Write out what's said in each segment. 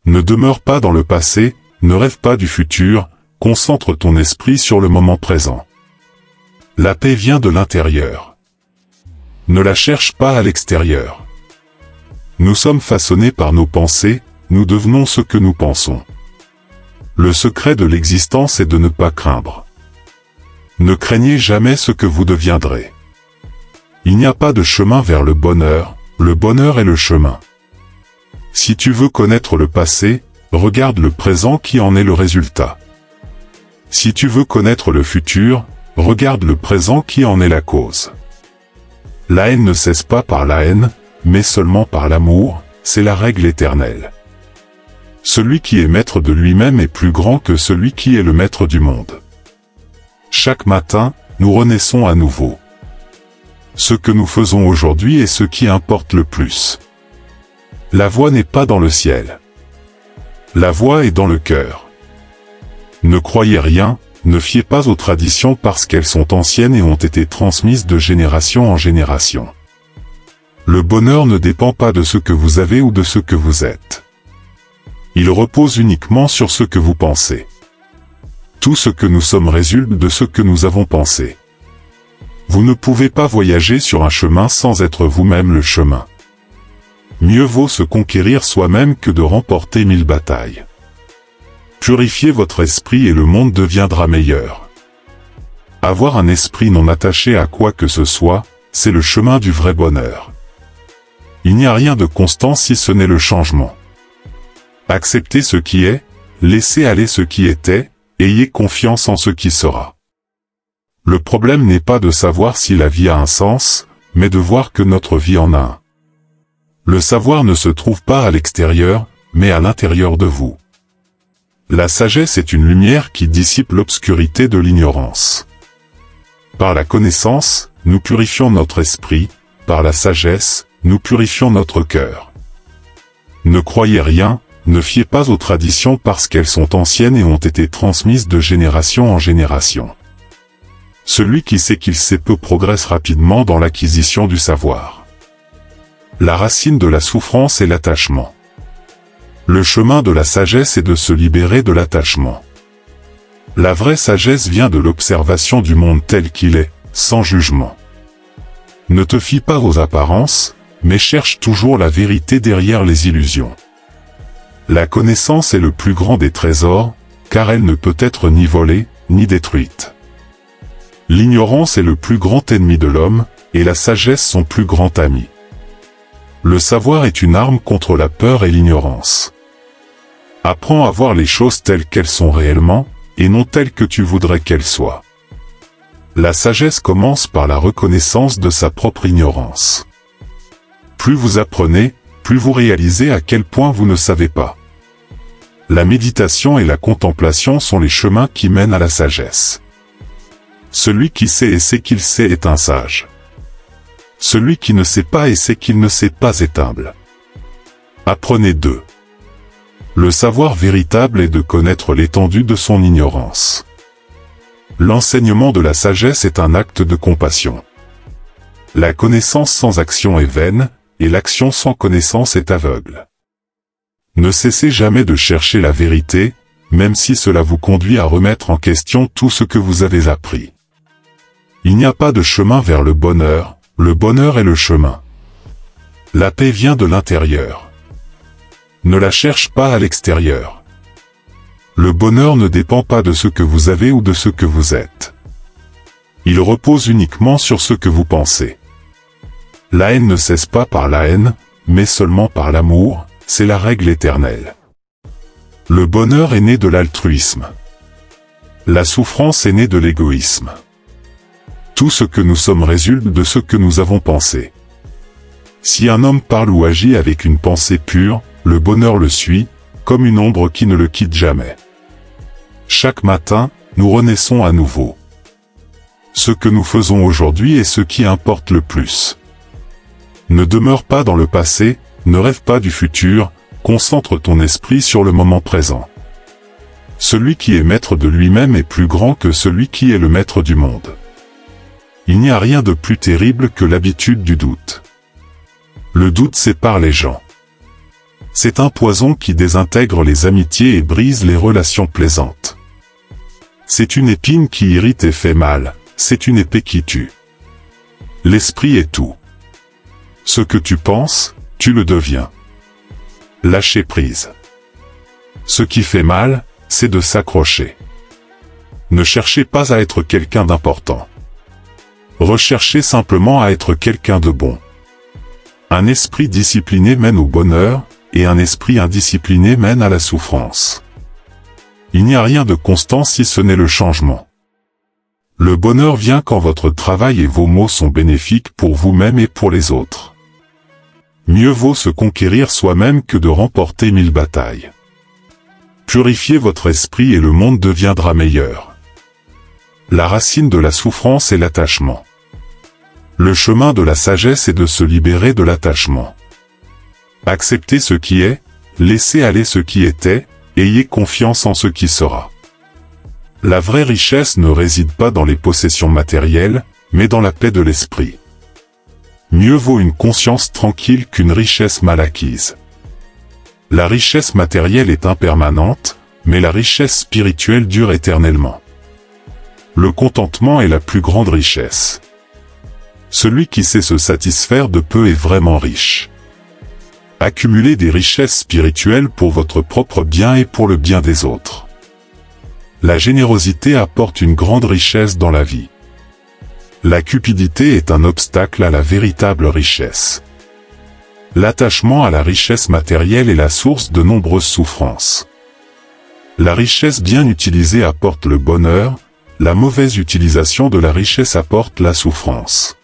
Ne demeure pas dans le passé, ne rêve pas du futur, concentre ton esprit sur le moment présent. La paix vient de l'intérieur. Ne la cherche pas à l'extérieur. Nous sommes façonnés par nos pensées, nous devenons ce que nous pensons. Le secret de l'existence est de ne pas craindre. Ne craignez jamais ce que vous deviendrez. Il n'y a pas de chemin vers le bonheur est le chemin. Si tu veux connaître le passé, regarde le présent qui en est le résultat. Si tu veux connaître le futur, regarde le présent qui en est la cause. La haine ne cesse pas par la haine, mais seulement par l'amour, c'est la règle éternelle. Celui qui est maître de lui-même est plus grand que celui qui est le maître du monde. Chaque matin, nous renaissons à nouveau. Ce que nous faisons aujourd'hui est ce qui importe le plus. La voix n'est pas dans le ciel. La voix est dans le cœur. Ne croyez rien, ne fiez pas aux traditions parce qu'elles sont anciennes et ont été transmises de génération en génération. Le bonheur ne dépend pas de ce que vous avez ou de ce que vous êtes. Il repose uniquement sur ce que vous pensez. Tout ce que nous sommes résulte de ce que nous avons pensé. Vous ne pouvez pas voyager sur un chemin sans être vous-même le chemin. Mieux vaut se conquérir soi-même que de remporter 1000 batailles. Purifiez votre esprit et le monde deviendra meilleur. Avoir un esprit non attaché à quoi que ce soit, c'est le chemin du vrai bonheur. Il n'y a rien de constant si ce n'est le changement. Acceptez ce qui est, laissez aller ce qui était, ayez confiance en ce qui sera. Le problème n'est pas de savoir si la vie a un sens, mais de voir que notre vie en a un. Le savoir ne se trouve pas à l'extérieur, mais à l'intérieur de vous. La sagesse est une lumière qui dissipe l'obscurité de l'ignorance. Par la connaissance, nous purifions notre esprit, par la sagesse, nous purifions notre cœur. Ne croyez rien, ne fiez pas aux traditions parce qu'elles sont anciennes et ont été transmises de génération en génération. Celui qui sait qu'il sait peu progresse rapidement dans l'acquisition du savoir. La racine de la souffrance est l'attachement. Le chemin de la sagesse est de se libérer de l'attachement. La vraie sagesse vient de l'observation du monde tel qu'il est, sans jugement. Ne te fie pas aux apparences, mais cherche toujours la vérité derrière les illusions. La connaissance est le plus grand des trésors, car elle ne peut être ni volée, ni détruite. L'ignorance est le plus grand ennemi de l'homme, et la sagesse son plus grand ami. Le savoir est une arme contre la peur et l'ignorance. Apprends à voir les choses telles qu'elles sont réellement, et non telles que tu voudrais qu'elles soient. La sagesse commence par la reconnaissance de sa propre ignorance. Plus vous apprenez, plus vous réalisez à quel point vous ne savez pas. La méditation et la contemplation sont les chemins qui mènent à la sagesse. Celui qui sait et sait qu'il sait est un sage. Celui qui ne sait pas et sait qu'il ne sait pas est humble. Apprenez d'eux. Le savoir véritable est de connaître l'étendue de son ignorance. L'enseignement de la sagesse est un acte de compassion. La connaissance sans action est vaine, et l'action sans connaissance est aveugle. Ne cessez jamais de chercher la vérité, même si cela vous conduit à remettre en question tout ce que vous avez appris. Il n'y a pas de chemin vers le bonheur est le chemin. La paix vient de l'intérieur. Ne la cherche pas à l'extérieur. Le bonheur ne dépend pas de ce que vous avez ou de ce que vous êtes. Il repose uniquement sur ce que vous pensez. La haine ne cesse pas par la haine, mais seulement par l'amour, c'est la règle éternelle. Le bonheur est né de l'altruisme. La souffrance est née de l'égoïsme. Tout ce que nous sommes résulte de ce que nous avons pensé. Si un homme parle ou agit avec une pensée pure, le bonheur le suit, comme une ombre qui ne le quitte jamais. Chaque matin, nous renaissons à nouveau. Ce que nous faisons aujourd'hui est ce qui importe le plus. Ne demeure pas dans le passé, ne rêve pas du futur, concentre ton esprit sur le moment présent. Celui qui est maître de lui-même est plus grand que celui qui est le maître du monde. Il n'y a rien de plus terrible que l'habitude du doute. Le doute sépare les gens. C'est un poison qui désintègre les amitiés et brise les relations plaisantes. C'est une épine qui irrite et fait mal, c'est une épée qui tue. L'esprit est tout. Ce que tu penses, tu le deviens. Lâchez prise. Ce qui fait mal, c'est de s'accrocher. Ne cherchez pas à être quelqu'un d'important. Recherchez simplement à être quelqu'un de bon. Un esprit discipliné mène au bonheur, et un esprit indiscipliné mène à la souffrance. Il n'y a rien de constant si ce n'est le changement. Le bonheur vient quand votre travail et vos mots sont bénéfiques pour vous-même et pour les autres. Mieux vaut se conquérir soi-même que de remporter 1000 batailles. Purifiez votre esprit et le monde deviendra meilleur. La racine de la souffrance est l'attachement. Le chemin de la sagesse est de se libérer de l'attachement. Acceptez ce qui est, laissez aller ce qui était, ayez confiance en ce qui sera. La vraie richesse ne réside pas dans les possessions matérielles, mais dans la paix de l'esprit. Mieux vaut une conscience tranquille qu'une richesse mal acquise. La richesse matérielle est impermanente, mais la richesse spirituelle dure éternellement. Le contentement est la plus grande richesse. Celui qui sait se satisfaire de peu est vraiment riche. Accumulez des richesses spirituelles pour votre propre bien et pour le bien des autres. La générosité apporte une grande richesse dans la vie. La cupidité est un obstacle à la véritable richesse. L'attachement à la richesse matérielle est la source de nombreuses souffrances. La richesse bien utilisée apporte le bonheur, la mauvaise utilisation de la richesse apporte la souffrance.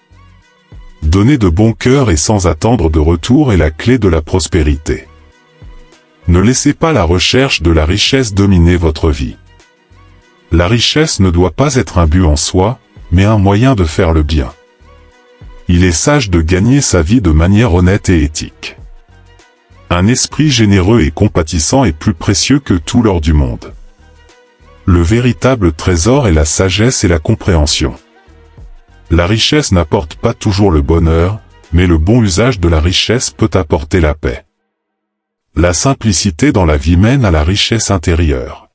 Donner de bon cœur et sans attendre de retour est la clé de la prospérité. Ne laissez pas la recherche de la richesse dominer votre vie. La richesse ne doit pas être un but en soi, mais un moyen de faire le bien. Il est sage de gagner sa vie de manière honnête et éthique. Un esprit généreux et compatissant est plus précieux que tout l'or du monde. Le véritable trésor est la sagesse et la compréhension. La richesse n'apporte pas toujours le bonheur, mais le bon usage de la richesse peut apporter la paix. La simplicité dans la vie mène à la richesse intérieure.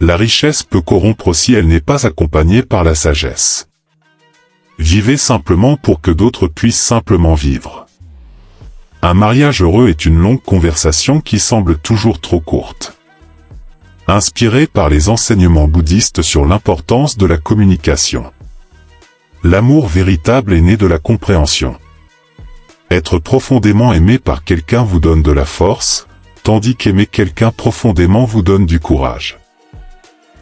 La richesse peut corrompre si elle n'est pas accompagnée par la sagesse. Vivez simplement pour que d'autres puissent simplement vivre. Un mariage heureux est une longue conversation qui semble toujours trop courte. Inspiré par les enseignements bouddhistes sur l'importance de la communication. L'amour véritable est né de la compréhension. Être profondément aimé par quelqu'un vous donne de la force, tandis qu'aimer quelqu'un profondément vous donne du courage.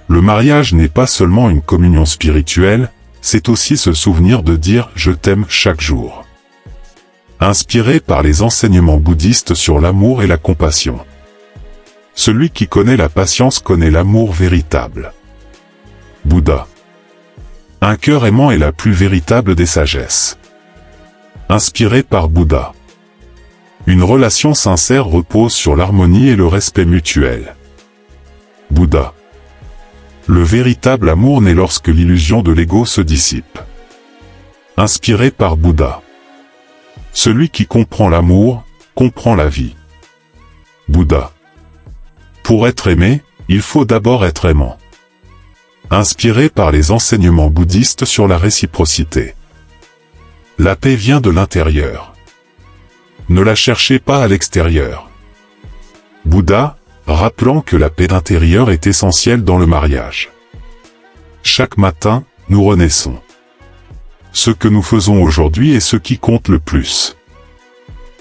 Le mariage n'est pas seulement une communion spirituelle, c'est aussi se souvenir de dire « je t'aime » chaque jour. Inspiré par les enseignements bouddhistes sur l'amour et la compassion. Celui qui connaît la patience connaît l'amour véritable. Bouddha. Un cœur aimant est la plus véritable des sagesses. Inspiré par Bouddha. Une relation sincère repose sur l'harmonie et le respect mutuel. Bouddha. Le véritable amour naît lorsque l'illusion de l'ego se dissipe. Inspiré par Bouddha. Celui qui comprend l'amour, comprend la vie. Bouddha. Pour être aimé, il faut d'abord être aimant. Inspiré par les enseignements bouddhistes sur la réciprocité. La paix vient de l'intérieur. Ne la cherchez pas à l'extérieur. Bouddha, rappelant que la paix intérieure est essentielle dans le mariage. Chaque matin, nous renaissons. Ce que nous faisons aujourd'hui est ce qui compte le plus.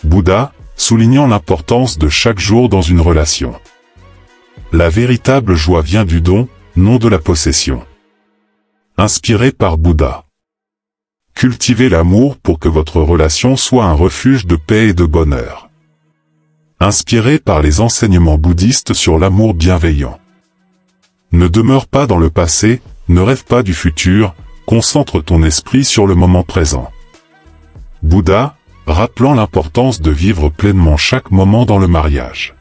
Bouddha, soulignant l'importance de chaque jour dans une relation. La véritable joie vient du don, non de la possession. Inspiré par Bouddha. Cultivez l'amour pour que votre relation soit un refuge de paix et de bonheur. Inspiré par les enseignements bouddhistes sur l'amour bienveillant. Ne demeure pas dans le passé, ne rêve pas du futur, concentre ton esprit sur le moment présent. Bouddha, rappelant l'importance de vivre pleinement chaque moment dans le mariage.